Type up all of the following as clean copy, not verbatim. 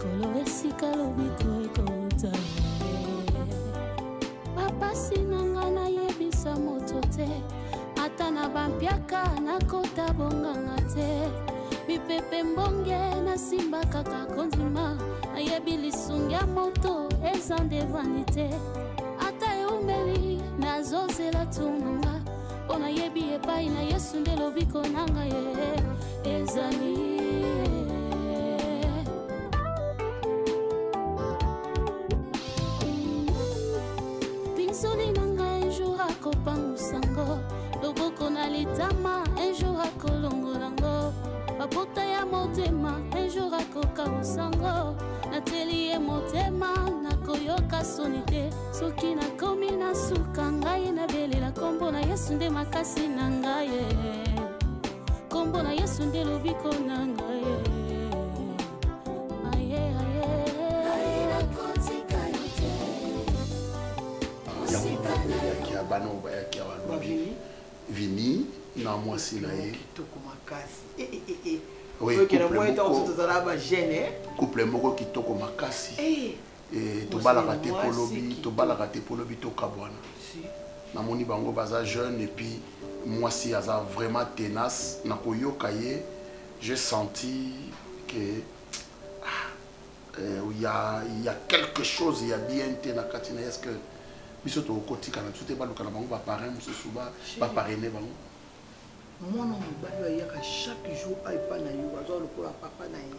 Mikolo esika lobiko ekota. Papa sinanga na yebisa moto te. Ata na bampiaka na kota bonganga te. Mipepe mbonge na simba kaka konzima. Ayebi lisungi ya moto ezande vanite. Ata eumeli na zozela tunanga. Ona yebi epai na Yesu nde lobiko nanga ye. Ezali Pinsoli nanga un jour akopangu sango. Loboko na litama un jour akolongolango. Babota ya motema un jour akoka musango. Nateli e motema nakoyoka sonite. Soki nakomi na suka ngai na belela kombo na Yesu nde makasi na ngai. Kombo na Yesu nde lobiko na ngai. Aye aye na kotika yote. Ya bano ba ya walobi Vini na mwasi na ye kitoko makasi oui couple moko kitoko makasi tobalaka te polobi tokabwana namoni bango baza jeune et puis mwasi aza vraiment tenace na koyoka ye j'ai senti que il y a quelque chose, il y a bien été na katina. Est-ce que biso to kotika na tout ba lokala bango ba parrain mususu ba parrainer bango mon nom bali ya ka chaque jour ay pa na yo azo lokola papa na ye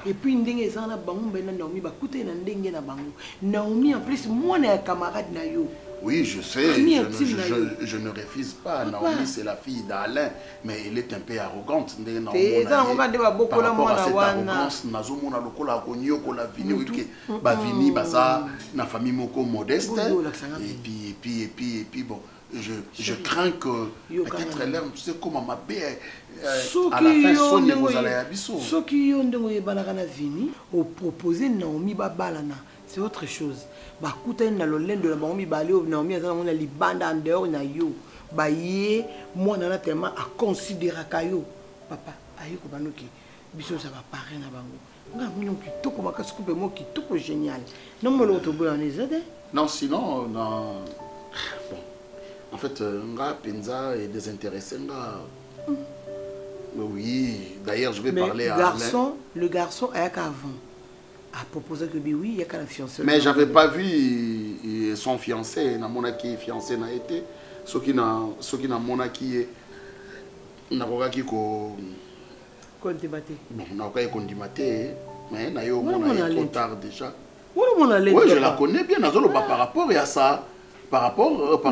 et puis ndenge ezana bango mbena Naomi ba kuté na ndenge na bango Naomi en plus moi na camarade na yo. Oui, je sais, je ne refuse pas. Naomi, c'est la fille d'Alain, mais elle est un peu arrogante. Par rapport à cette arrogance, Nazomona lokola konyo kola vini wiki ba vini baza na famille moko modeste et puis bon, je crains que peut-être l'herbe, tu sais comment ma paix à la fin sonne aux aléabisso. Ce qui ont de balaka na vini au proposer Naomi ba balana. C'est autre chose. Bah, écoutez, na l'olène de la Naomi balé, Naomi a na libanda en dehors na yo. Bah, yé, moi, on a tellement à considérer kayo. Papa, ayo ko banoki, biso ça va parler na bango. Nga mino ki toko makasi coupe mo ki toko génial. Non mo l'autre bout en ezade. Non, sinon, non. Bon. En fait, nga penza est désintéressé nga. Oui, d'ailleurs, je vais parler à Alain. Le garçon a qu'avant. A proposé que oui, il y a qu'un fiancé. Mais j'avais pas vu son fiancé, na monaki fiancé na été, ce qui na monaki na kokaki ko condimate. Bon, na kokaki condimate, mais na yo mona trop tard déjà. Oui, je la connais bien nazolo par rapport à ça. Par rapport à ça,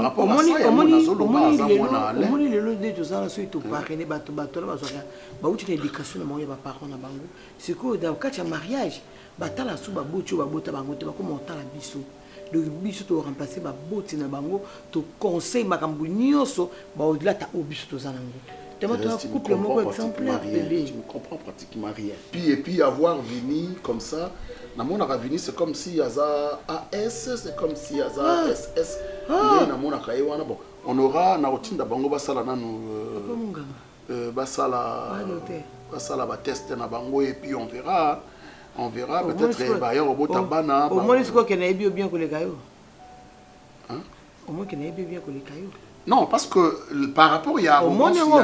nazolo ba za mona ale. Omoni lelo de tozala so to parrainer bato na bazoka. Ba uti na éducation na moya ba parents na bango. C'est que dans le cas de mariage batala sou ba bocho ba bota bango te ba ko montala biso donc biso to remplacer ba boti na bango to conseil makambu nyonso ba au-delà ta biso to zanango tellement to couple moko exemplaire bébé je me comprends pratiquement rien et puis avoir Vini comme ça na mona ka Vini c'est comme si yaza AS c'est comme si yaza SS na mona ka wana bon on aura na routine bango ba sala nanu ba sala ba test na bango et puis on verra peut-être bayer au botabana au moins c'est quoi que na bien que les cailloux hein au moins que na bien que les cailloux non parce que par rapport à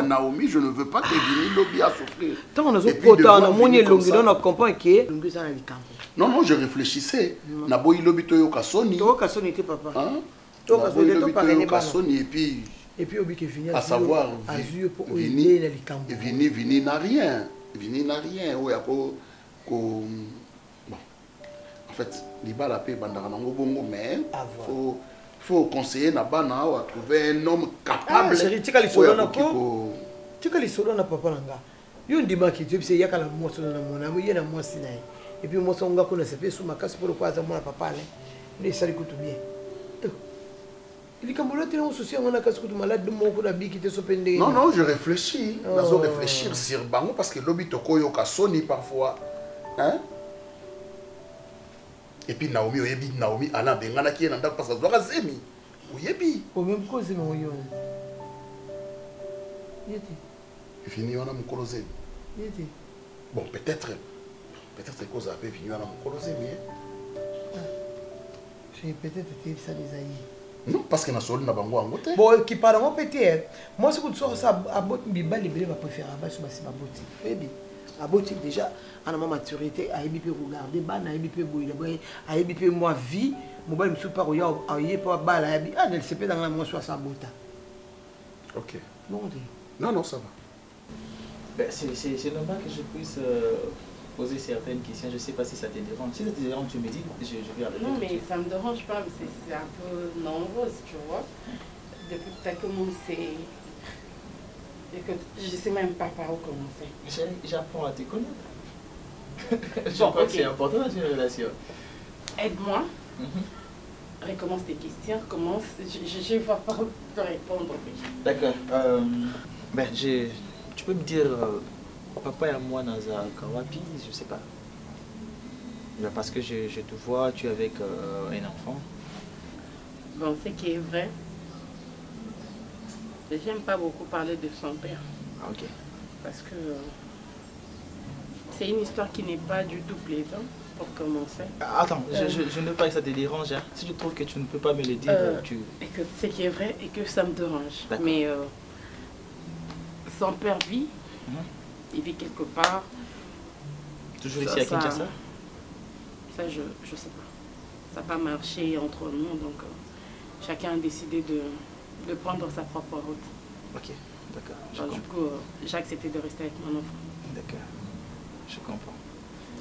Naomi je ne veux pas que Vini lobi à souffrir tant on a autant na moni longi on a comprend que longi ça na likambo non je réfléchissais na boy lobi to yo kasoni était papa hein to kasoni et puis obi que Vini à savoir Vini n'a rien ouais bon en fait liba la paix bandara nango bongo mais faut conseiller na bana à trouver un homme capable chérie tika li solo na papa nanga yo ndima ki tu sais yakala moso na mona mo yena mosi na et puis moso nga ko na sepe sous makasi pour quoi za mona papa ne sali kutu bien il comme là tu as un souci on a casse kutu malade mo ko na biki te so pende non je réfléchis nazo réfléchir sur bango parce que lobito koyo ka soni parfois. Hein? Et puis Naomi, Naomi, Alain Bengana qui est dans le parce que doit zemi. Oyebi. Au même cause mon yon. Yeti. Fini on a mon colosé. Yeti. Bon peut-être Peut-être c'est cause à peu venu à mon colosé, mais. J'ai peut-être été ça des aïeux. Non, parce que na solo na bango angote. Bon, qui parle en peut-être. Moi, ce que tu sors ça, à bout de bal, les bébés va préférer à bas sur ma botte. Baby. À bout déjà, à ma maturité, à EBP regarder, ban, à EBP bouiller, à EBP moi vie, mon bal me soupe par où il y a pas bal, à EBP, ah, elle s'est fait dans la moi soit sa botte. Ok. Non, non, ça va. Ben, c'est normal que je puisse poser certaines questions. Je ne sais pas si ça te dérange. Si ça te dérange, tu me dis, je vais arrêter. Non, mais ça ne me dérange pas, c'est un peu nombreux, tu vois. Depuis que tu as commencé, et que je ne sais même pas par où commencer. Chérie, j'apprends à te connaître. Je crois que c'est important dans une relation. Aide-moi. Recommence tes questions, commence. Je ne vais pas te répondre. D'accord. Ben, tu peux me dire, papa et moi, Naza Kawapi, je sais pas. Parce que je te vois, tu es avec un enfant. Bon, ce qui est vrai, j'aime pas beaucoup parler de son père. Ah, ok. Parce que c'est une histoire qui n'est pas du tout plaisante, pour commencer. Attends, je ne veux pas que ça te dérange. Hein. Si tu trouves que tu ne peux pas me le dire, tu... Et que ce qui est vrai et que ça me dérange. Mais son père vit, il vit quelque part. Toujours ici à Kinshasa? Ça, je sais pas. Ça n'a pas marché entre nous, donc chacun a décidé de prendre sa propre route. Ok, d'accord. Du coup, j'ai accepté de rester avec mon enfant. D'accord, je comprends.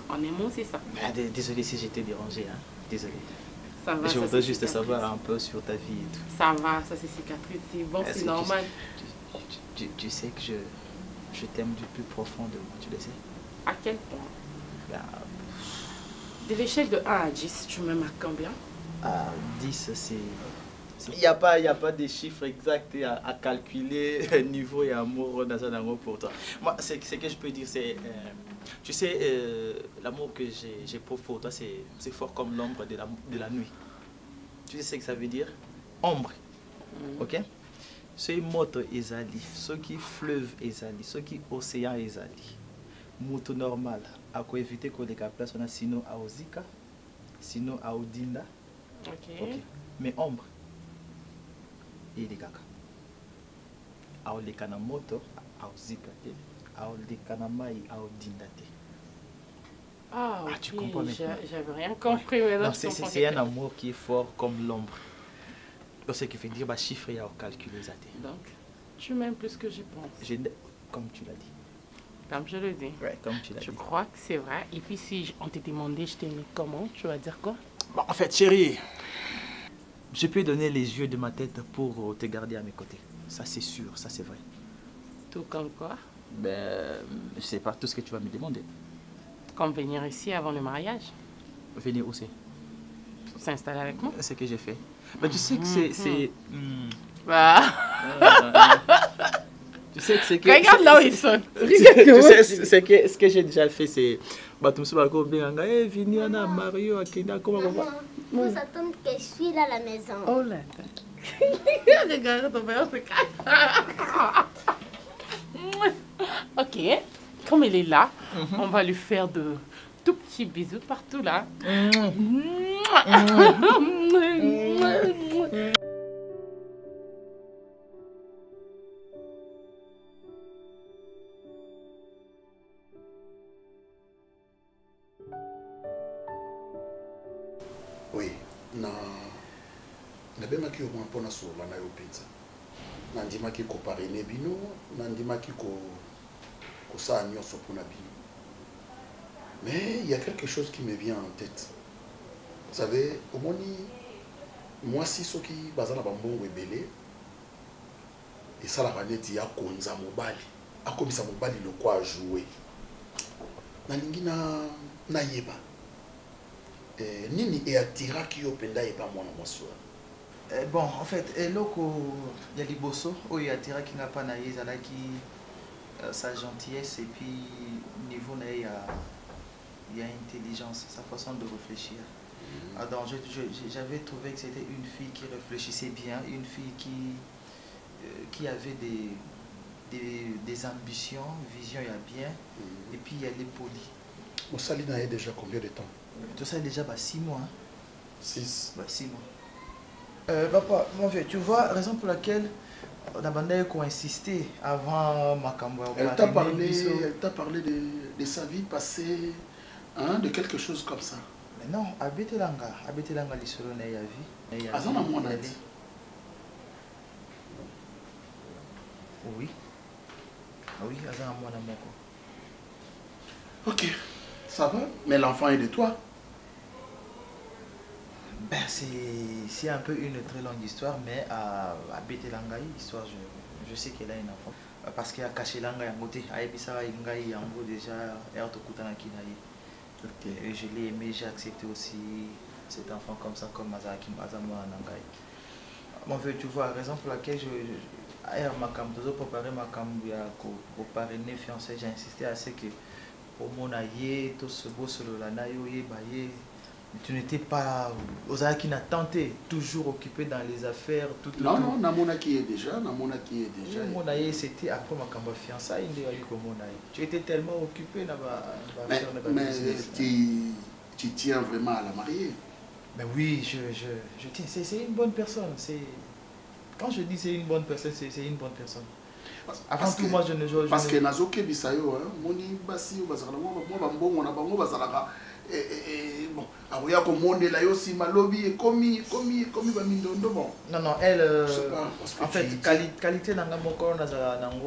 En aimant, c'est ça. Désolé si j'étais dérangé, hein. Désolé. Ça va, je voudrais juste savoir un peu sur ta vie et tout. Ça va, ça c'est cicatrice, c'est bon, c'est normal. Tu sais que je t'aime du plus profond de moi, tu le sais? À quel point? De l'échelle de 1 à 10, tu m'aimes à combien? À 10, c'est... Il n'y a pas de chiffres exacts à calculer, niveau et amour dans un amour pour toi. Moi, ce que je peux dire, c'est... tu sais, l'amour que j'éprouve pour toi, c'est fort comme l'ombre de la nuit. Tu sais ce que ça veut dire? Ombre. Ok? Ce moto ezali, ce qui fleuve ezali, ce qui océan ezali. Moto normal, à quoi éviter qu'on ait place, on a sinon à Ozika, sinon à Odinda. Ok. Mais ombre. Et les gaga. A les kanamoto, a Ozika, a les kanamai, a Odinda. Ah, tu comprends maintenant? J'avais rien compris. Ouais. C'est un amour qui est fort comme l'ombre. Ce qui fait dire bah chiffre et à calculer ça. Donc, tu m'aimes plus que je pense. Comme tu l'as dit. Comme je le dis. Ouais, comme tu l'as dit. Je crois que c'est vrai. Et puis si on t'était demandé je t'aimais comment, tu vas dire quoi? Bon, en fait, chérie, je peux donner les yeux de ma tête pour te garder à mes côtés. Ça c'est sûr, ça c'est vrai. Tout comme quoi? Ben, je sais pas tout ce que tu vas me demander. Comme venir ici avant le mariage? Venir aussi. S'installer avec moi? C'est ce que j'ai fait. Mais tu sais que c'est... Bah. Tu sais que c'est que... Regarde là où ils sont. Tu sais ce que j'ai déjà fait, c'est... Venir à Mario, à Kenya, comment on va? Faut s'attendre que je suis là à la maison. Oh là. Regarde, ton père se cache. Ok, comme il est là, on va lui faire de tout petits bisous partout là. Oui, nabemaki au moins mpona solola na yo mpenza nandimaki koparene bino nandimaki kosala nyonso mpona bino. Mais il y a quelque chose qui me vient en tête. Vous savez, omoni mwasi soki baza na bambongo ebele esalaka neti akonza mobali akomisa mobali loko ajoue nalingi nayeba nini eatiraki yo mpenza yeba mwana mwasi wana? Bon, en fait, eloko ya liboso oyo atiraki nga pa na ye ezalaki sa gentillesse et puis niveau na ye ya intelligence, sa façon de réfléchir. Donc j'avais trouvé que c'était une fille qui réfléchissait bien, une fille qui avait des ambitions, vision il y a bien, et puis elle est polie. Mon sali n'a déjà combien de temps? Tout ça est déjà 6 mois. 6. 6 mois. Papa, mon vieux, tu vois, raison pour laquelle on a demandé qu'on insistait avant Makambo. Elle t'a parlé de sa vie passée, hein, de quelque chose comme ça. Mais non, Abetelanga l'isolo na ya vie. Azana mon aide. Oui. Oui, Azana mon amoko. Ok, ça va. Mais l'enfant est de toi. Ben, c'est un peu une très longue histoire, mais à Betelanga, histoire, je sais qu'elle a un enfant. Parce qu'il y a caché l'anga yangote. Aïbisa Ingaï Yango déjà, Ertokutana Kinaï. Et je l'ai aimé, j'ai accepté aussi cet enfant comme ça, comme Mazaki Mazamo Nangaï. Mon vieux, tu vois, la raison pour laquelle je préparé ma cambia pour parrainer fiancé, j'ai insisté à ce que pour mon aïe, tout ce beau solo la nayo ye baye. Tu n'étais pas aux qui n'a tenté, toujours occupé dans les affaires. Non, non, Namona qui est déjà. Namona qui est déjà. Mon aïe, c'était après ma camba fiançailles, tu étais tellement occupé dans mais tu tiens vraiment à la marier? Ben oui, je tiens. C'est une bonne personne. Quand je dis c'est une bonne personne, c'est une bonne personne. Avant tout, moi je ne. Parce que Nazoke Bisayo, Moni Bassi ou Bazara, moi, on a bon Bazara. Bon, Aouya comme monde là aussi malobi et commis bamindondo bon. Non, elle en fait qualité dans mon corps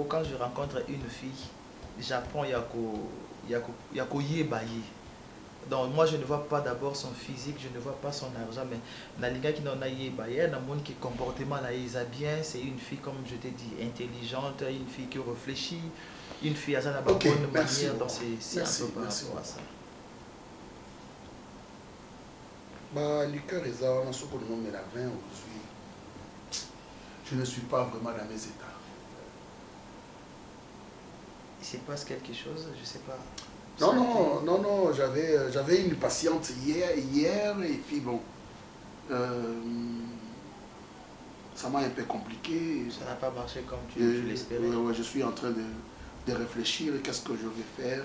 quand je rencontre une fille, j'apprends yako yebaye. Donc moi je ne vois pas d'abord son physique, je ne vois pas son argent, mais la liga qui n'en a yebaye, dans monde qui comportement là il a bien, c'est une fille comme je t'ai dit intelligente, une fille qui réfléchit, une fille à sa bonne manière, donc c'est un peu par rapport à ça. Bah, le cœur est à un soupe de nom de la vin aujourd'hui. Je ne suis pas vraiment dans mes états. Il se passe quelque chose, je sais pas. Non, j'avais une patiente hier et puis bon, ça m'a un peu compliqué. Ça n'a pas marché comme tu l'espérais. Ouais, je suis en train de réfléchir, qu'est-ce que je vais faire.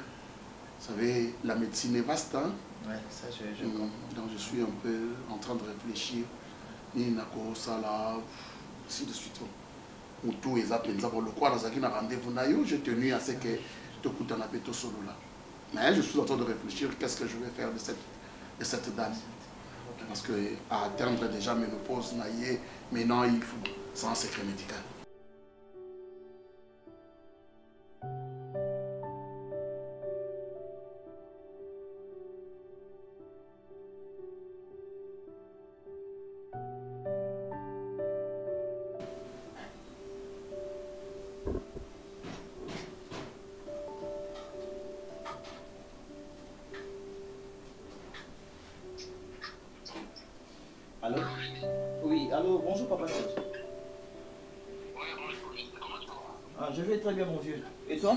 Vous savez, la médecine est vaste, hein? Ouais, ça je comprends. Donc je suis un peu en train de réfléchir. Ni nako sala, ainsi de suite. Tout est appelé. Le quoi dans un rendez-vous naïo, j'ai tenu à ce que tu écoutes un appétit solo là. Mais je suis en train de réfléchir qu'est-ce que je vais faire de cette dame. Parce que à atteindre déjà ménopause naïe, maintenant il faut sans secret médical. Allô? Oui, allô, bonjour papa. Ah, je vais très bien mon vieux. Et toi?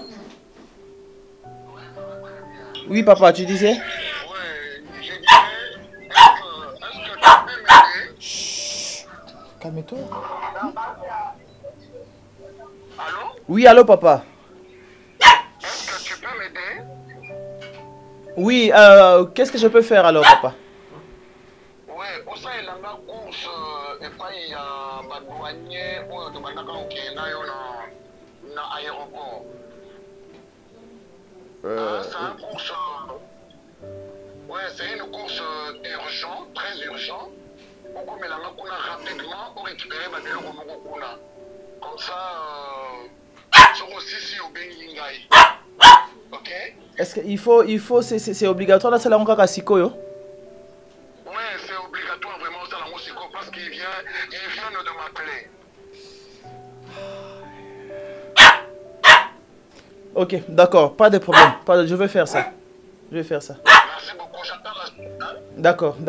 Oui papa, tu disais? Ouais, je disais, est-ce que tu peux m'aider? Chut, calme-toi. Allô? Oui, allô papa. Est-ce que tu peux m'aider? Oui, qu'est-ce que je peux faire alors papa? Il y a une course et pas il y a des douaniers ou des douaniers qui sont dans l'aéroport. C'est une course urgente, très urgente. Beaucoup de gens rapidement pour récupérer les gens. Comme ça, sur aussi si au Bengingaï. Ok? Est-ce qu'il faut, c'est obligatoire là, c'est là encore à Sikoyo? Ouais, c'est obligatoire vraiment ça la musique parce qu'ils viennent de m'appeler. Ok, d'accord, pas de problème. Je vais faire ça. Je vais faire ça. Merci beaucoup, j'attends la suite. Hein? D'accord.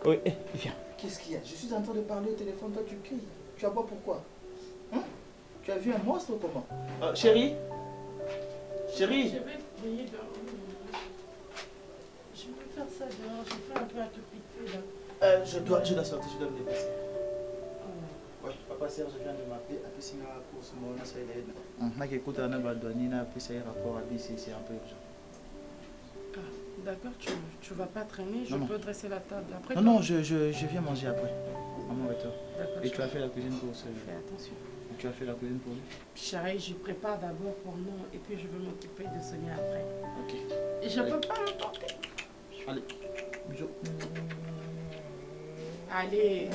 Oui, viens. Qu'est-ce qu'il y a? Je suis en train de parler au téléphone, toi tu cries. Tu as pas pourquoi? Hein? Tu as vu un monstre ou comment? Chérie? Chérie? Je vais prier dehors. Je vais faire ça dehors. Je fais un peu à tout piquer là. Je dois sortir, je dois me déplacer. Oh. Oui. Papa Serge vient de m'appeler. Après, si ma course, mon ça il est. On a écouté un douanier, après ça rapport à BC, c'est un peu urgent. D'accord, tu vas pas traîner, je peux dresser la table après. Non, je viens manger après, à mon retour. Et tu as fait la cuisine pour ce. Fais attention. Et tu as fait la cuisine pour lui? Chérie, je prépare d'abord pour nous et puis je vais m'occuper de Sonia après. Ok. Et je peux pas m'emporter. Allez, bisous. Allez,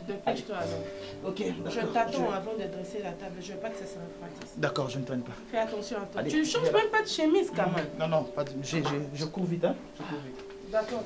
dépêche-toi alors. Ok, je t'attends avant de dresser la table, je veux pas que ça se refroidisse. D'accord, je ne traîne pas. Fais attention à toi. Allez, tu ne changes même pas de chemise quand même. Non, pas de... je cours vite, hein. Je cours vite. D'accord.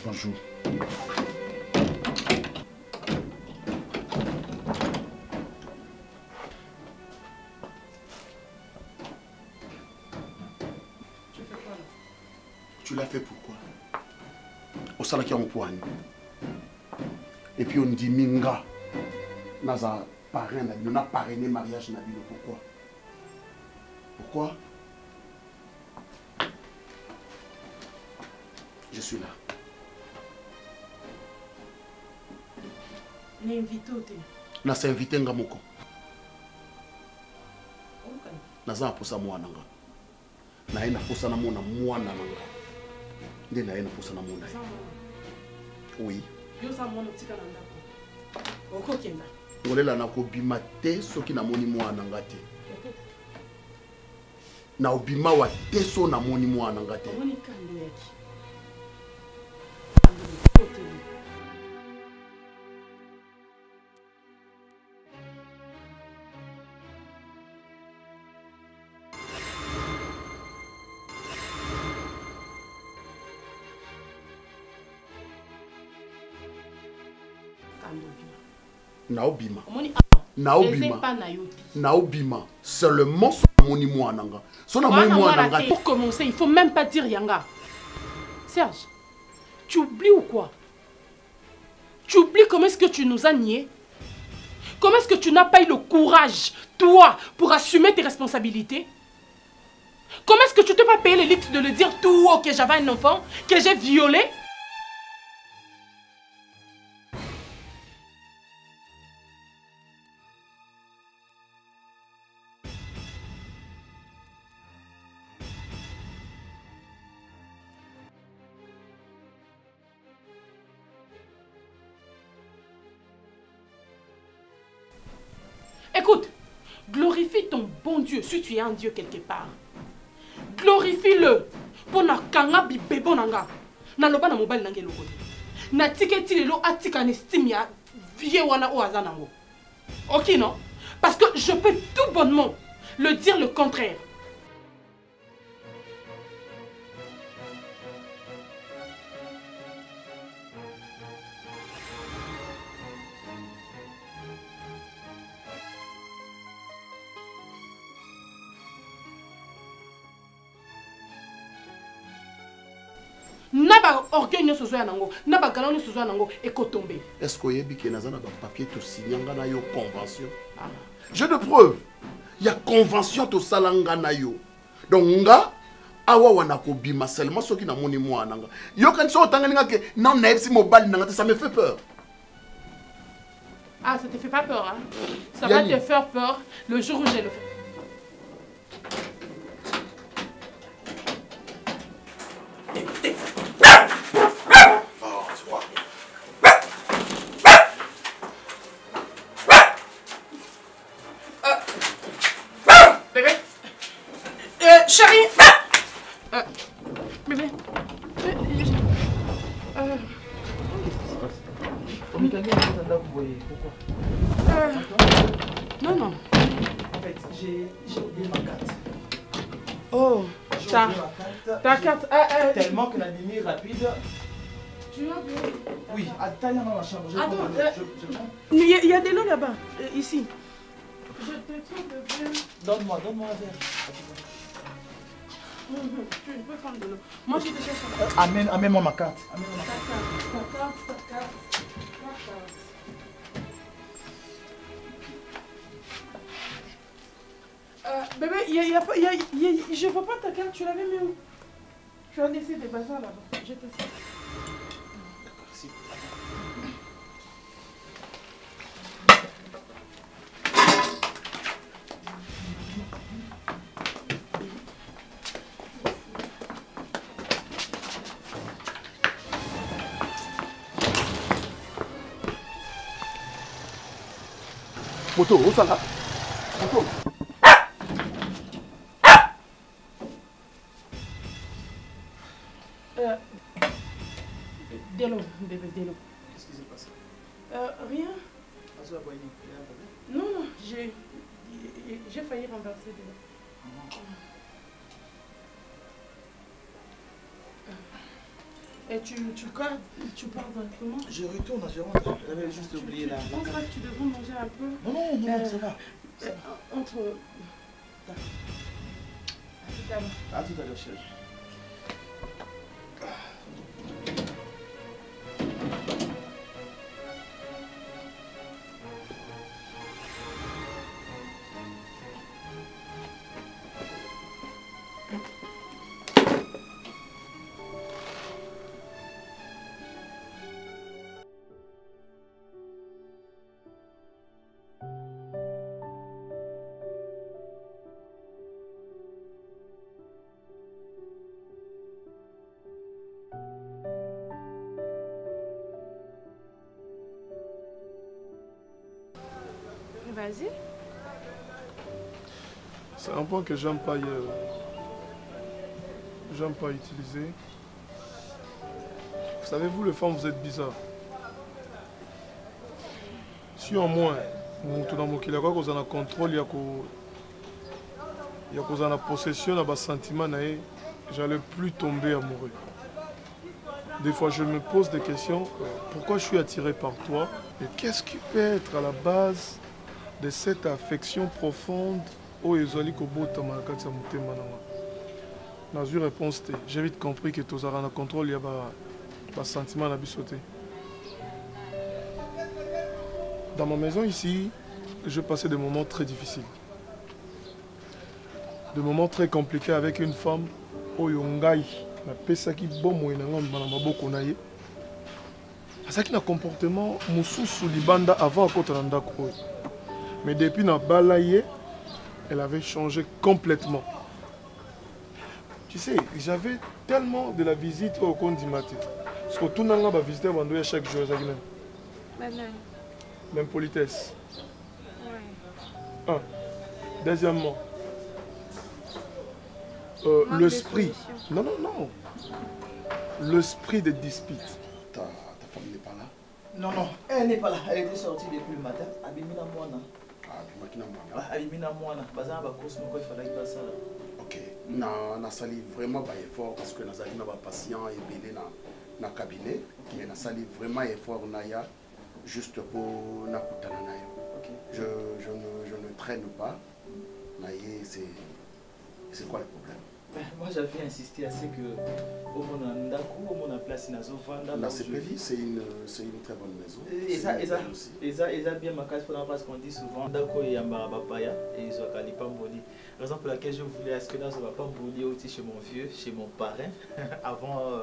Bonjour. Tu l'as fait pourquoi? Au salaki en poigne. Et puis on dit Minga. Naza parrain, on a parrainé mariage Nabilo. Pourquoi? Pourquoi? Je suis là. Na s'est invité ngamoko. Naza posa mwana nga. Na ina posa na mwana mwana nanga. Nde na ina posa na mwana. Oui. Yo sa mwana tika na ndako. Okokenda. Ngolela na ko bima te soki na moni mwana nga te. Na obima wa te so na moni mwana nga te. Moni kando yaki. Naobima seulement moni mwananga. Pour commencer, il faut même pas dire Yanga. Serge, tu oublies ou quoi? Tu oublies comment est-ce que tu nous as niés? Comment est-ce que tu n'as pas eu le courage, toi, pour assumer tes responsabilités? Comment est-ce que tu t'es pas payé les luxe de le dire tout haut que j'avais un enfant, que j'ai violé? Écoute, glorifie ton bon Dieu si tu es un Dieu quelque part. Glorifie-le pour na kanga bibebo nanga. Na loba na mobile nanga loko. Na tiketi lelo atika n'estime ya vie wana o azanango. OK non? Parce que je peux tout bonnement le dire le contraire. Naba orgueil ne sozo yanango, naba galon ne sozo yanango et kotombe. Est-ce que yebi ke nazana ba papier to signanga na yo convention? J'ai de preuves. Il y a convention to salanga na yo. Donc nga awa wana ko bima seulement soki na moni mwana nga. Yo kan so tanganga ke non na epsi mobile nanga ça me fait peur. Ah, ça te fait pas peur, hein? Ça va te faire peur le jour où j'ai le fait. Chérie! Bébé. Non, non. En fait, j'ai oublié ma carte. Oh, ta carte. Tellement que la nuit rapide, Tu as bien. Oui, attends dans la chambre. Attends, il y a de l'eau là-bas, ici. Je te trouve le verre. Donne-moi un verre. Tu peux prendre de l'eau. Moi, je te cherche. Amène-moi ma carte. Ta carte. Bébé, je vois pas ta carte, tu l'avais mis où? Tu as laissé des bazars là-bas. Je te sais. Moto, où ça là? Moto. Délo, bébé, délo. Qu'est-ce qui s'est passé? Rien. Non, non, j'ai failli renverser de l'eau. Et tu pars directement? Je retourne, je rentre. J'avais juste oublié la Je pense pas que tu devrais manger un peu. Non, ça va. Entre... À tout à l'heure, chérie. Vas-y. C'est un point que j'aime pas utiliser. Vous savez, vous les femmes, vous êtes bizarres. Si au moins, vous avez un contrôle, il y a une possession, il y a un sentiment, j'allais plus tomber amoureux. Des fois, je me pose des questions. Pourquoi je suis attiré par toi? Et qu'est-ce qui peut être à la base de cette affection profonde au Ezali Kobota Malakati Mutema Nanga? Dans une réponse, j'ai vite compris que tous un contrôle, il y a un sentiment à bisoter. Dans ma maison ici, je passais des moments très difficiles. Des moments très compliqués avec une femme au Yongai. La pesaki bomo inanga mbana maboko na ye. Asaki na comportement mususu libanda avant akota ndako. Mais depuis na balaye, elle avait changé complètement. Tu sais, j'avais tellement de la visite au Kondimate. Parce que tout le monde va visiter à chaque jour. Même politesse. Ouais. Un. Deuxièmement, l'esprit. Non. L'esprit des disputes. Ta femme n'est pas là? Non, elle n'est pas là. Elle était sortie depuis le matin. Abimina Moana. Abimina Moana. Bazan va course, il fallait que ça. Ok. Na sali vraiment pas effort parce que nous avons des patients et belé dans le cabinet. Mais na sali vraiment effort naya juste pour na kutana nayo. Je ne traîne pas. Naye c'est quoi le problème? Moi j'avais insisté assez que au moins on a place na Zovanda. La CPV c'est une très bonne maison. Et ça bien ma case parce qu'on dit souvent Ndako et Yamba Bapaya et ils ont Kalipa Mboli. Raison pour laquelle je voulais est-ce que là ça va pas Mboli aussi chez mon vieux, chez mon parrain avant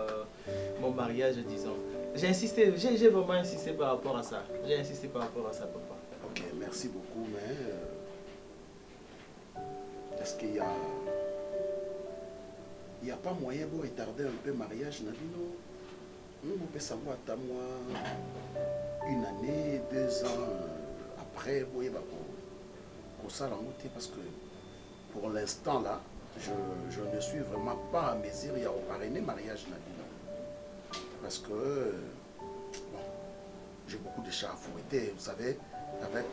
mon mariage disons. J'ai insisté, j'ai vraiment insisté par rapport à ça. J'ai insisté par rapport à ça papa. Ok, merci beaucoup mais est-ce qu'il y a pas moyen de retarder un peu le mariage? On peut savoir à moi une année, 2 ans après, parce que pour l'instant là, je ne suis vraiment pas à mesure il y a au parrainé mariage. Parce que bon, j'ai beaucoup de chats à fouetter, vous savez, avec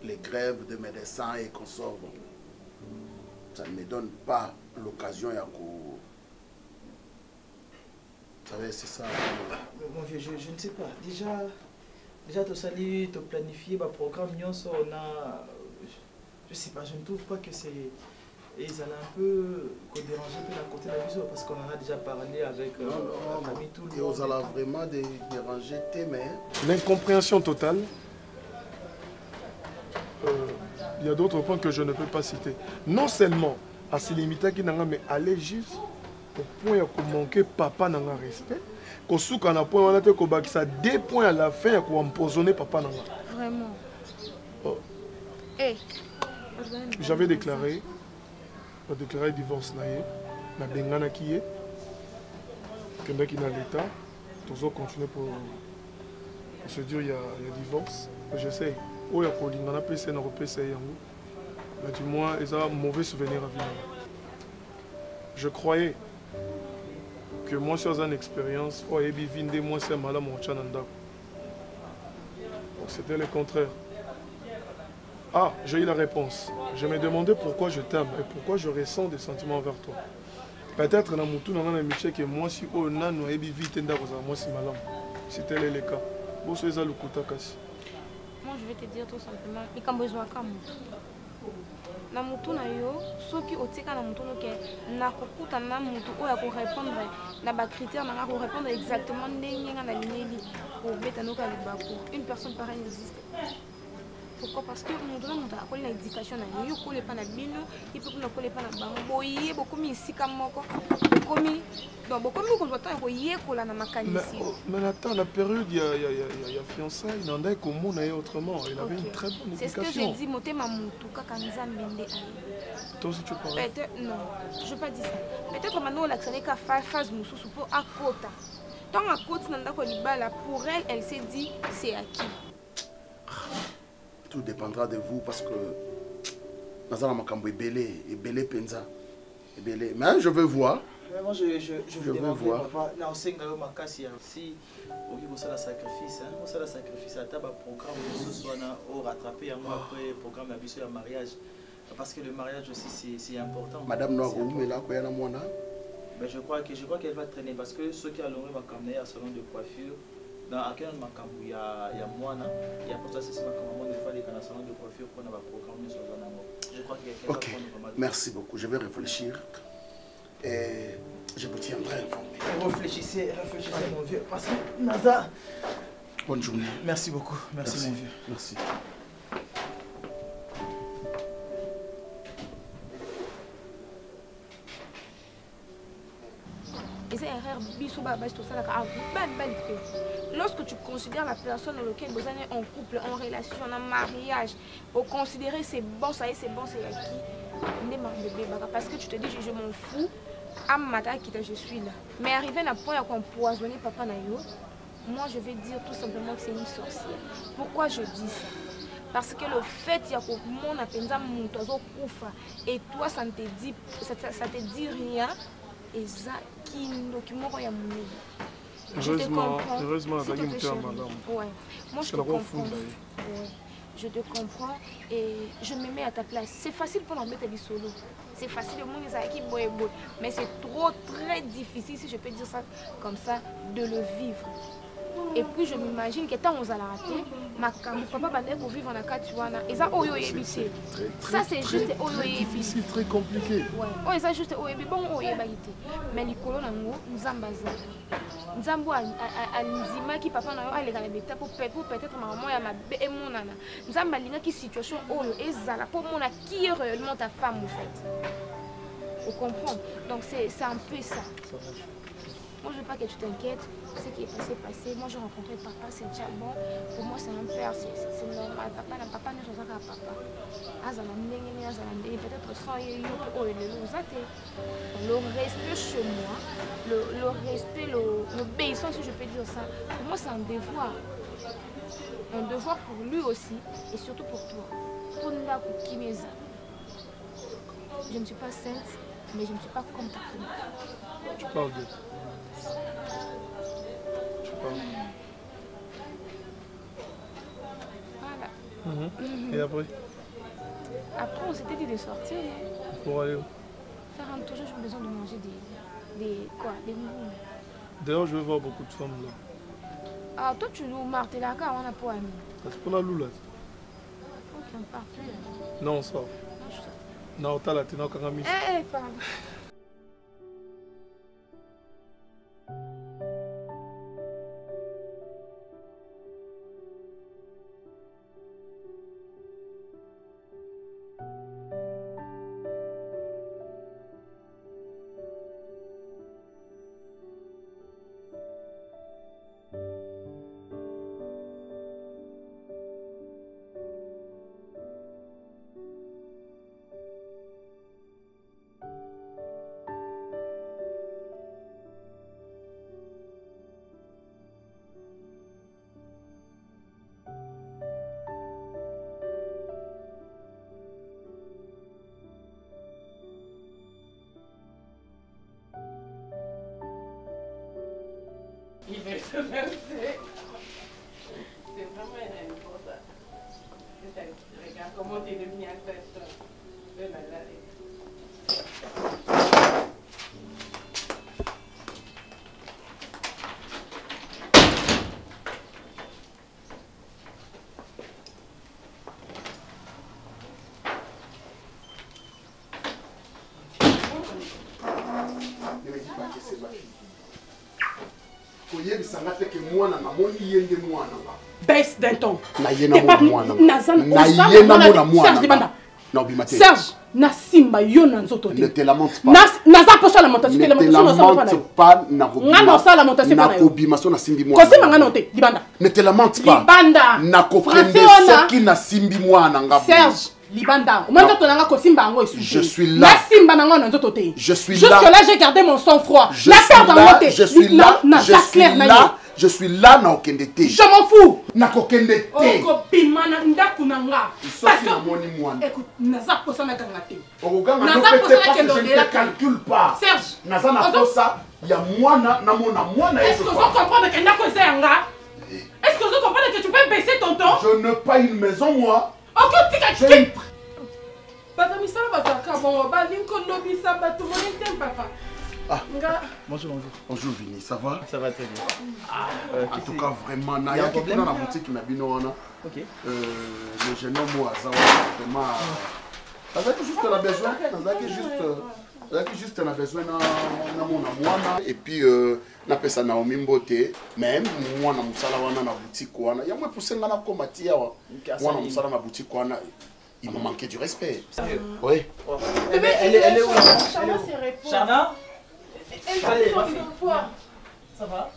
les grèves de médecins et consorts. Bon, ça ne me donne pas l'occasion savez, c'est ça. Mon vieux, je ne sais pas. Déjà, tu salues, tu planifies le programme, on a... Je sais pas, je ne trouve pas que c'est... Et ils allaient un peu déranger un peu la côté de la vision parce qu'on en a déjà parlé avec la famille, tout le monde. Ils allaient vraiment déranger tes mères. L'incompréhension totale. Il y a d'autres points que je ne peux pas citer. Non seulement à se limiter qui n'anga, mais aller juste au point de manquer papa n'anga respect. Qu'au souk on a point on a été ça 2 points à la fin pour empoisonner papa n'anga. Vraiment. Oh. Hey. J'avais déclaré divorce naïe, na bengana qui est, que qui dans l'état, toujours continuer pour se dire il y a divorce. J'essaie. Oh, il y a Pauline, on a PC, on a PC, mais du moins, ils ont un mauvais souvenir à vivre. Je croyais que moi, sur une expérience, oh, il y a moi, c'est malade, mon chananda. C'était le contraire. Ah, j'ai eu la réponse. Je me demandais pourquoi je t'aime et pourquoi je ressens des sentiments envers toi. Peut-être dans mon tour, dans un métier que moi, si on a nous vite, moi, c'est malade. C'était le cas. Moi, je vais te dire tout simplement, il y a besoin de moi. Na mutu na yo soki otika na mutu noke na kokuta na mutu oya ko répondre na ba critères na ko répondre exactement ndenge nga na lineli ko beta noka libako. Une personne pareille n'existe pas. Pourquoi? Parce que nous donnons une éducation à nous, nous ne pas na bino, il peut nous coller pas na bango, boyer beaucoup ici comme moko, beaucoup donc beaucoup qu'on doit tant boyer coller na mécanicien. Mais attends, la période il y a fiançailles, il en a comme on a autrement, il avait une très bonne éducation. C'est ce que j'ai dit, moté mamutu kaka nzambende. Toi aussi tu parles. Peut-être non, je veux pas dire ça. Peut-être maintenant la xané ka phase mususu pour à kota. Tant à côté nanda ko libala pour elle s'est dit c'est acquis. Tout dépendra de vous parce que Nazara Makambo est belé penza. Mais je veux voir. Vraiment, je veux voir. Papa, na osenga yo makasi si oki bosala sacrifice, hein, bosala sacrifice à taba programme ce soit na au rattraper après programme la biso ya mariage parce que le mariage aussi c'est important. Madame Noa Goumela ko yana mwana. Ben je crois qu'elle va traîner parce que ceux qui allons va camner à salon de coiffure. Dans quel makambu il y a moana, il y a pour ça c'est makambu il faut aller dans le salon de coiffure pour avoir programme sur le je crois que ok, merci beaucoup, je vais réfléchir et je vous tiendrai informé. Réfléchissez mon vieux, parce que Naza. Bonne journée. Merci beaucoup, merci mon vieux. Merci. Lorsque tu considères la personne dans laquelle vous êtes en couple, en relation, en mariage, au considérer c'est bon, ça y est, c'est bon, c'est acquis, parce que tu te dis je m'en fous, je suis là. Mais arrivé à un point où empoisonner papa Nayo, moi je vais dire tout simplement que c'est une sorcière. Pourquoi je dis ça? Parce que le fait qu'il y a mon apenza mon toiseau koufa et toi ça ne te dit rien. Et ça qui document ya munene. Heureusement, madame. Ouais. Moi je te comprends. Je te comprends et je me mets à ta place. C'est facile pour l'embêter du solo. C'est facile le monde qui boit mais c'est très difficile si je peux dire ça comme ça de le vivre. Et puis je m'imagine que tant on a raté, ma papa va vivre en Akatuana. Et ça, ça c'est juste difficile, très compliqué. Ouais, ça juste bon, mais les colons Nzambaza. Nzambo Nzima qui papa n'a pas les pour peut-être maman et ma bémonana. Nzambalinga qui situation oyo ezala pour mon qui est réellement ta femme en fait. Vous comprenez? Donc c'est un peu ça. Moi, je veux pas que tu t'inquiètes. Ce qui est passé. Moi, j'ai rencontré papa, c'est déjà bon. Pour moi, c'est un père, c'est normal. Papa n'est pas un papa. Peut-être sans le respect chez moi, le respect, l'obéissance, si je peux dire ça, pour moi, c'est un devoir. Un devoir pour lui aussi et surtout pour toi. Pour nous, pour Kimeza. Je ne suis pas sainte, mais je ne suis pas comme ta fille. Tu parles de... Voilà. Et après? Après, on s'était dit de sortir. Pour aller où? Faire un tour, j'ai besoin de manger des moules. D'ailleurs, je vais voir beaucoup de femmes là. Ah, toi, tu nous martes la car on a pour aimer. C'est pour la loula. Ok, parfait. Non, ça. Non, t'as la tenue quand même. Eh, pardon. Il veut se verser. C'est vraiment important. Regarde comment tu es devenu à tête. Ne me dis pas que c'est ma fille. Koyebisanga te que moi na moni yende moi na. Baisse d'un ton. Na yena moi na. Serge Libanda. Non, bimate. Serge, na simba yo na nzoto te. Ne te lamente pas. Naza posa lamentation ne te lamente pas na kobima. Ngana sa lamentation na kobima so na simbi moi. Kosema ngana te, Libanda. Ne te lamente pas. Libanda. Na koprendre soki na simbi moi na ngabo. Serge Libanda, je suis là. Je suis là. Jusque là, j'ai gardé mon sang-froid. Je suis là. Je suis là na okendete. Je m'en fous. Na kokendete. Écoute, naza posa na kangate. Je ne te calcule pas. Serge, naza na posa ya mwana na mwana. Est-ce que vous comprenez que ndako zanga? Est-ce que vous comprenez que tu peux baisser ton ton? Je n'ai pas une maison moi. Ok, tu j'ai une... Ah. Bonjour, bonjour. Bonjour Vini, ça va? Ça va très bien. En tout cas, vraiment, il y a un problème dans la boutique qui n'a pas ok. Le jeune homme, moi, ça va vraiment. Ça va juste la besoin. Ça va juste la besoin na mwana. Et puis, na pesa Naomi Mbote, même moi na musala wana na boutique wana. Ya moi pousser ngana komati ya wa. Moi na musala na boutique wana. Il m'a manqué du respect. Sérieux? Oui. Mais elle est où? Chana? Allez, ça va?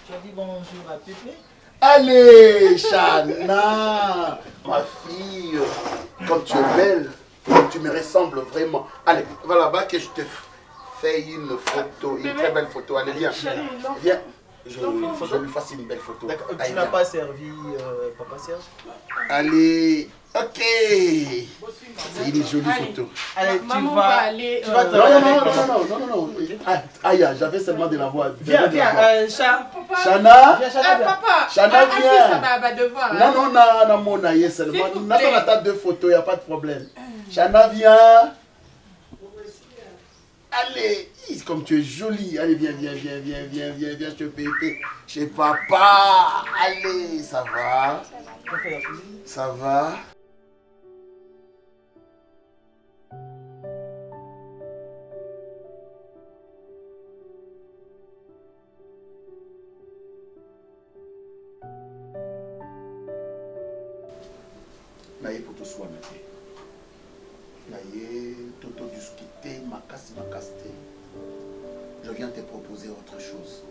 Tu as dit bonjour à Pépé? Allez, Chana, ma fille, comme tu es belle, comme tu me ressembles vraiment. Allez, va là-bas que je te fais une photo, une très belle photo. Allez, viens. Viens. Je lui fasse une belle photo. Tu n'as pas servi Papa Serge? Allez, ok. C'est une jolie photo. Allez, maman va aller. Non. Aïe, j'avais seulement de la voix. Viens, Chana. Papa. Chana, viens. Non, mon aïe seulement. Nous avons deux photos, il n'y a pas de problème. Chana, viens. Allez, comme tu es jolie. Allez, viens, je peux chez papa. Allez, ça va? Ça va? Naye pour te soigner. Naye, toto discuter, makasi. Je viens te proposer autre chose.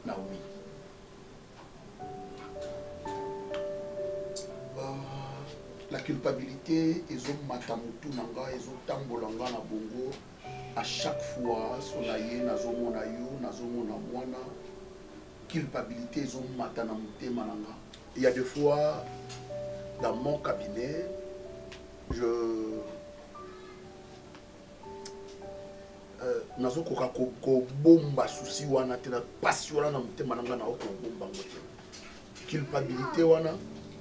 Naomi. La culpabilité, ils ont matamutu nanga, ils ont tambolanga na bongo. À chaque fois, sonaye, nazomona yo, nazomona mwana. Culpabilité, ils ont matanamute mananga. Il y a des fois, dans mon cabinet, nazo koka ko bomba souci wana te na pasi wana na mutema nanga na ko bomba ngote. Culpabilité wana.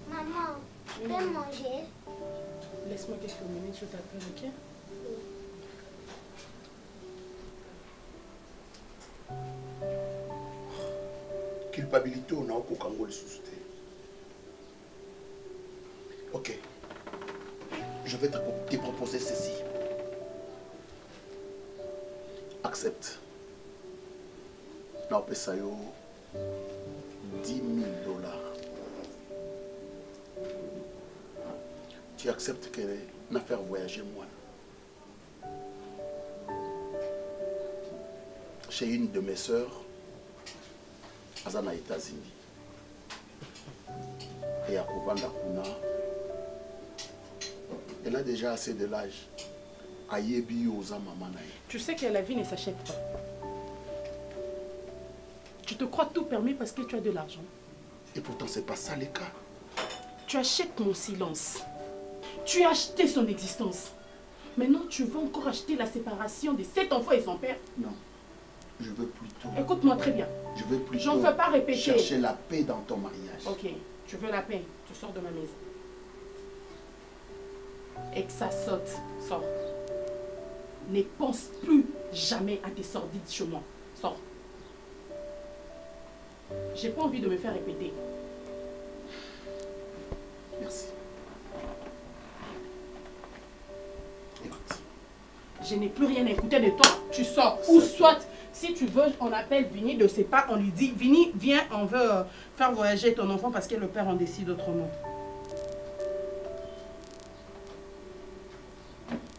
Maman, tu peux manger? Laisse-moi quelques minutes, je t'appelle, ok? culpabilité on a au Congo le sous-té. Ok. Je vais te proposer ceci. Accepte. Non, ça 10 000 $. Tu acceptes que n'a faire voyager moi chez une de mes sœurs aux États-Unis et à Kovanda Kuna. Elle a déjà assez de l'âge. Tu sais que la vie ne s'achète pas. Tu te crois tout permis parce que tu as de l'argent. Et pourtant, c'est pas ça le cas. Tu achètes mon silence. Tu as acheté son existence. Maintenant, tu veux encore acheter la séparation de cet enfant et son père? Non. Je veux plutôt... Écoute-moi très bien. Je veux plutôt... Je ne veux pas répéter. Chercher la paix dans ton mariage. Ok. Tu veux la paix. Tu sors de ma maison. Et que ça saute. Sors. Ne pense plus jamais à tes sordides chez moi. Sors. J'ai pas envie de me faire répéter. Merci. Écoute. Je n'ai plus rien à écouter de toi. Tu sors. Ou soit, si tu veux, on appelle Vini de ses pas, on lui dit, Vini, viens, on veut faire voyager ton enfant parce que le père en décide autrement.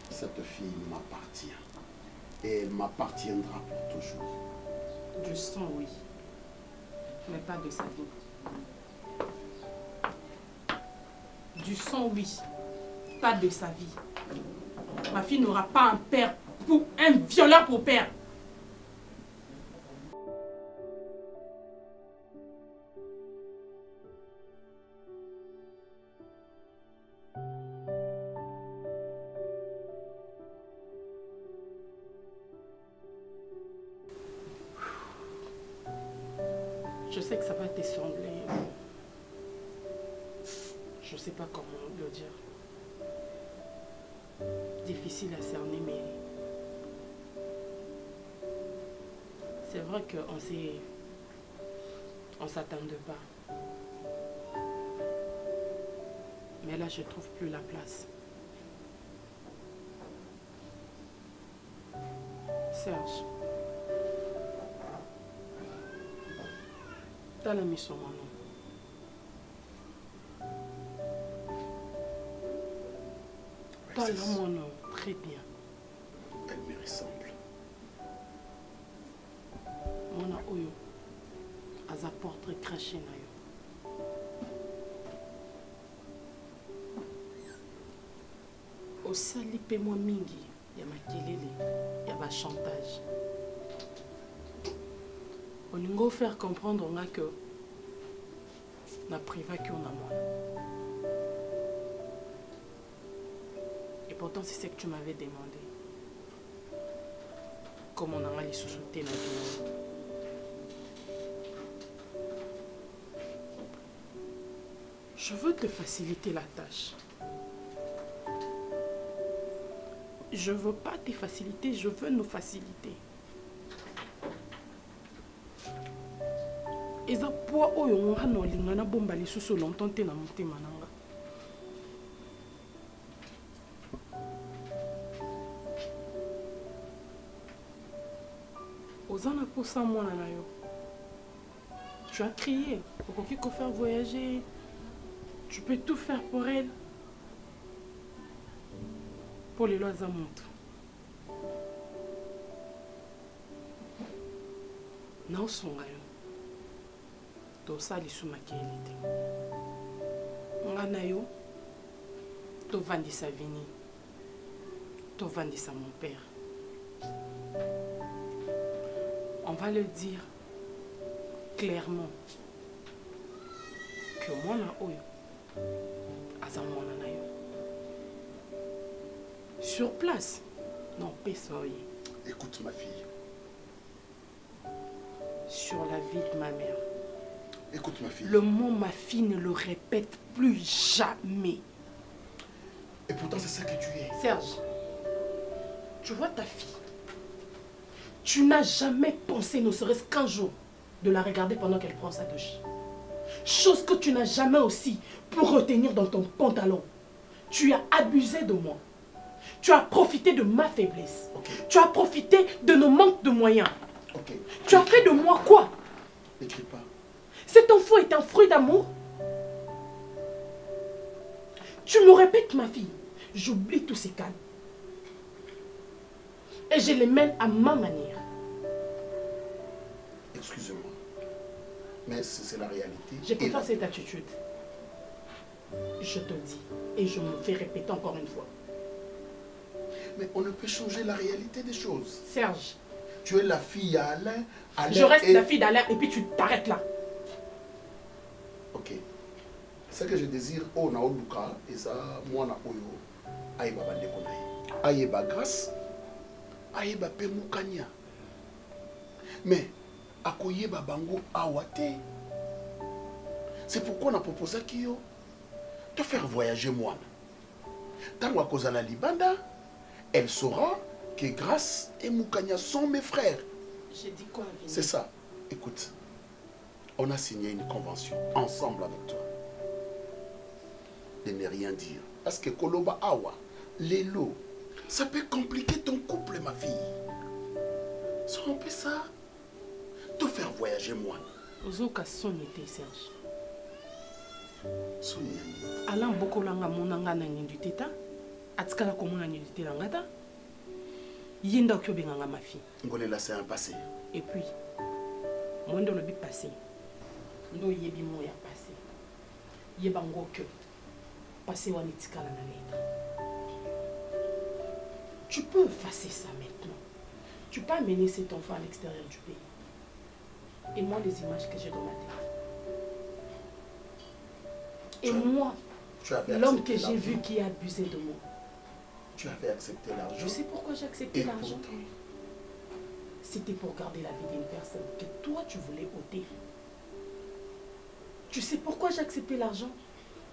Cette fille m'appartient. Et elle m'appartiendra pour toujours. Du sang, oui. Mais pas de sa vie. Du sang, oui. Pas de sa vie. Ma fille n'aura pas un père, un violeur pour père. Je sais que ça va te sembler... Je ne sais pas comment le dire. Difficile à cerner, mais... C'est vrai qu'on s'est... On ne s'attendait pas. Mais là, je ne trouve plus la place. Serge. T'as la mission, mon nom. T'as là mon nom, très bien. Elle me ressemble. Mon nom, Oyo. Aza portrait craché na yo. Osali pe moi mingi, ya makelele, ya ba chantage. On nous faire comprendre que na privé qu'on a moi. Et pourtant c'est ce que tu m'avais demandé. Comment on a les sous-soutés na vie. Je veux te faciliter la tâche. Je veux pas te faciliter, je veux nous faciliter. Eza poa oyo ngana lingana bomba lisusu longtemps te na motema nanga. Ozana posa mwana na yo. Tu as crié, okoki ko faire voyager. Tu peux tout faire pour elle. Pour les lois à montre. Non, son rayon. To sali suma kelite. Ngana yo. To vandisa Vini. To vandisa mon père. On va le dire clairement que moi na oyo azamona na yo. Sur place. Non, pésoye. Écoute ma fille. Sur la vie de ma mère. Écoute ma fille. Le mot ma fille ne le répète plus jamais. Et pourtant c'est ça que tu es. Serge, tu vois ta fille. Tu n'as jamais pensé, ne serait-ce qu'un jour, de la regarder pendant qu'elle prend sa douche. Chose que tu n'as jamais aussi pu retenir dans ton pantalon. Tu as abusé de moi. Tu as profité de ma faiblesse. Okay. Tu as profité de nos manques de moyens. Okay. Tu as fait de moi quoi? N'écris pas. Cet enfant est un fruit d'amour. Tu me répètes, ma fille. J'oublie tous ces calmes. Et je les mène à ma manière. Excusez-moi. Mais c'est la réalité. Je préfère cette attitude. Je te dis. Et je me fais répéter encore une fois. Mais on ne peut changer la réalité des choses. Serge. Tu es la fille à Alain. Je reste la fille d'Alain et puis tu t'arrêtes là. Ok. Ce que je désire, oh na oluka, et ça, moi na oyo, aïba bandeko na ye. Aïba grâce, aïba pe mukanya. Mais, akoyeba bango awate. C'est pourquoi on a proposé Kyo de faire voyager moi. Tango akozala libanda, elle saura que Grâce et Mukanya sont mes frères. J'ai dit quoi, Vini? C'est ça. Écoute, on a signé une convention ensemble avec toi. De ne rien dire. Parce que Koloba Awa, Lelo, ça peut compliquer ton couple, ma fille. Si on peut ça, te faire voyager moi. Ozoka sonité, Serge. Sonia. Alain Bokolanga monanga na ngi teta. Atikala komona ngi teta ngata. Yinda okyobenga ma fille. Ngolela c'est un passé. Et puis, moi ndo lobi passé. Ndo yebi mo ya passé. Yeba ngokyo. Passé wani tikala na leta. Tu peux effacer ça maintenant. Tu peux amener cet enfant à l'extérieur du pays. Et moi, les images que j'ai dans ma tête. Et moi, l'homme que j'ai vu qui a abusé de moi. Tu avais accepté l'argent. Je sais pourquoi j'ai accepté l'argent. C'était pour garder la vie d'une personne que toi, tu voulais ôter. Tu sais pourquoi j'ai accepté l'argent?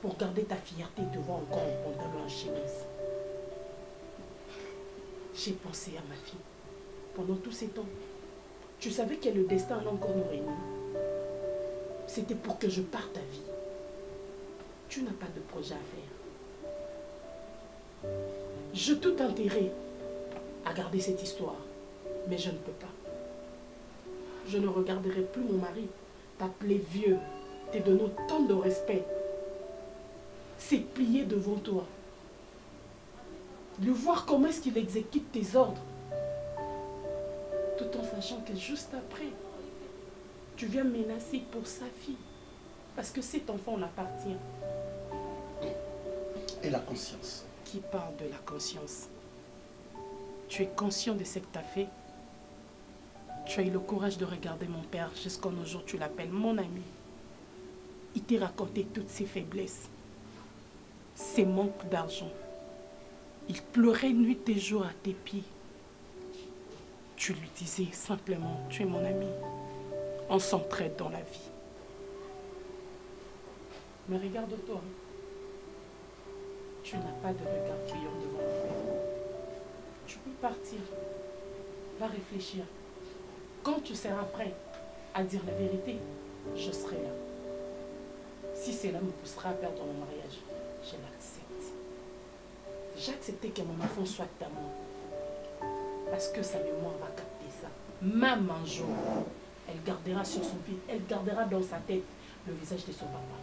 Pour garder ta fierté devant encore un pantalon en chemise. J'ai pensé à ma fille. Pendant tous ces temps, tu savais que le destin allait encore nous réunir. C'était pour que je parte à vie. Tu n'as pas de projet à faire. J'ai tout intérêt à garder cette histoire, mais je ne peux pas. Je ne regarderai plus mon mari t'appeler vieux, te donner autant de respect, s'est plié devant toi, de voir comment est-ce qu'il exécute tes ordres, tout en sachant que juste après, tu viens menacer pour sa fille, parce que cet enfant l'appartient. Et la conscience? Qui parle de la conscience? Tu es conscient de ce que tu as fait? Tu as eu le courage de regarder mon père jusqu'à nos jours, tu l'appelles mon ami. Il t'a raconté toutes ses faiblesses, ses manques d'argent. Il pleurait nuit et jour à tes pieds. Tu lui disais simplement, tu es mon ami. On s'entraide dans la vie. Mais regarde-toi. Tu n'as pas de regard fuyant devant moi. Tu peux partir. Va réfléchir. Quand tu seras prêt à dire la vérité, je serai là. Si cela me poussera à perdre mon mariage, je l'accepte. J'ai accepté que mon enfant soit à moi. Parce que sa mémoire va capter ça. Même un jour, elle gardera sur son pied, elle gardera dans sa tête le visage de son papa.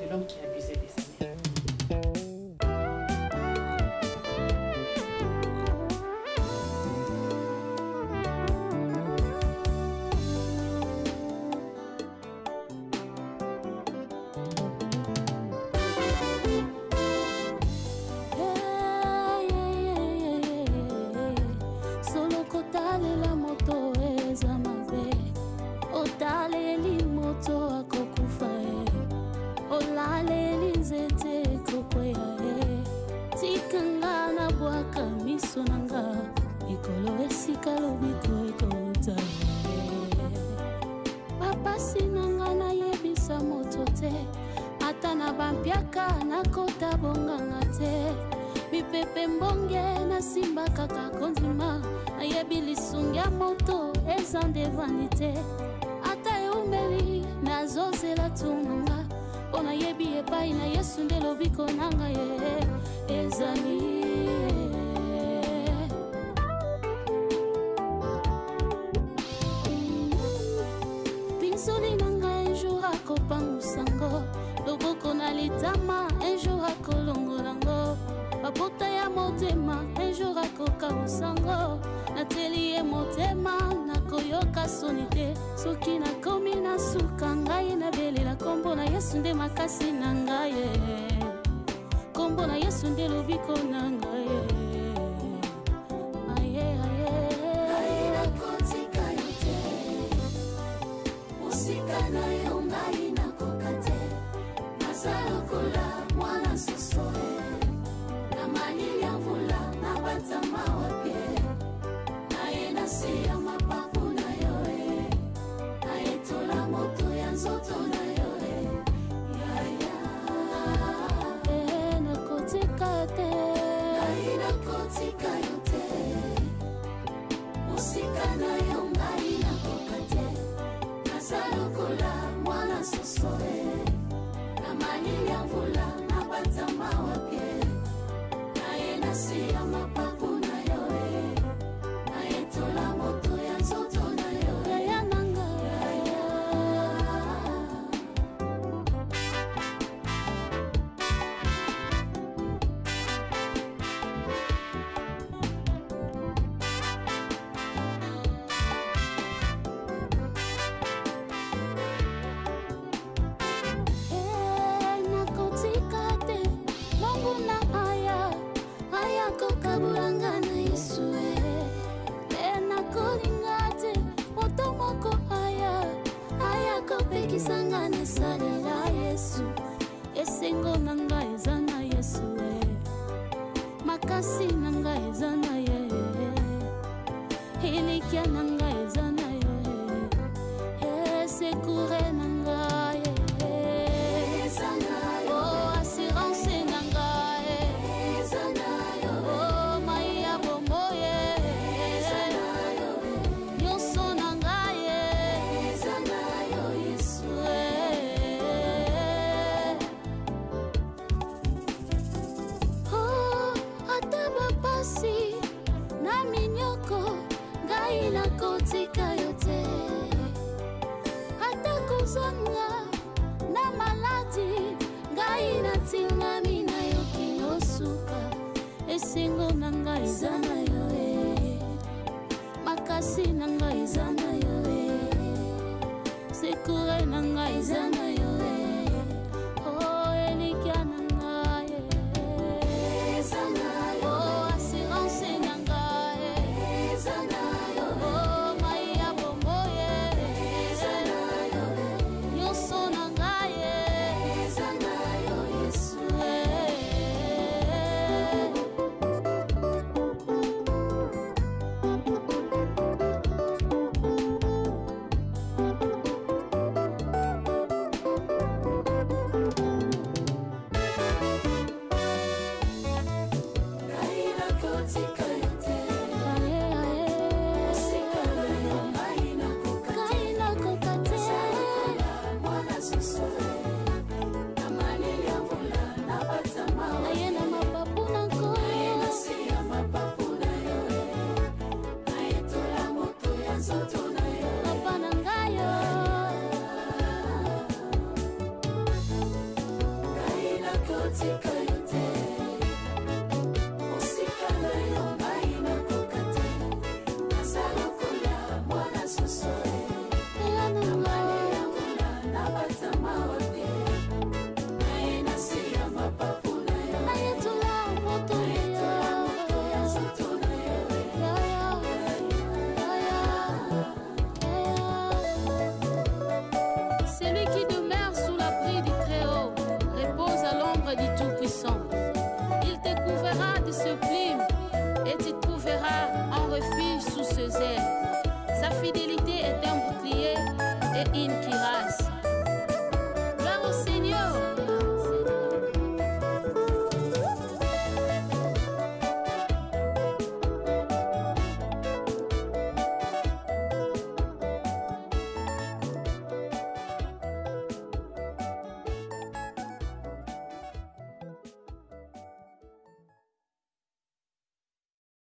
De l'homme qui abusait de sa mère. nzela tunanga mpona yebi epai na Yesu nde lobiko nanga ye ezali pinsoli nanga un jour akopangusango loboko na litama un jour akolongolango babota ya motema un jour akokabusango nateli ye motema nakoyoka soni te soki nakomi na suka ngai nabelela kombo na Yesu nde makasi na ngai kombo na Yesu nde lobiko na ngai aye aye nakotika yo te mosika na yo ngai nakoka te naza lokola mwana soso na malili ya mvula nabata mawa pie naye nasiya mapapu na yo nayetola moto ya nzoto na yo yaya nakotika te ngai nakotika yo te mosika na yo ngai nakoka te naza lokola mwana soso na malili ya mvula nabata mawa pie naye nasiya mapapu na yo nayetola moto ya nzoto na yo yaya nanga nakotika te mongu na aya kokabulanga na Yesu nakolinga te moto moko aya kopekisanga na salela Yesu esengo na ngai eza na Yesu makasi na ngai eza na ye elikya na ngai eza na ye sekure na ngai oh assurance na ngai oh maya bomoye nyonso na ngai Yesu oh ata bapasi na minyoko ngai nakotika yo te ata kozanga na maladi ngai natingami na yo kino suka esengo na ngai eza na yo makasi na ngai eza na yo sekure na ngai eza na yo oh elikya na ngai oh assurance na ngai oh maya bomoye nyonso na ngai Yesu Sa fidélité est un bouclier et une cuirasse.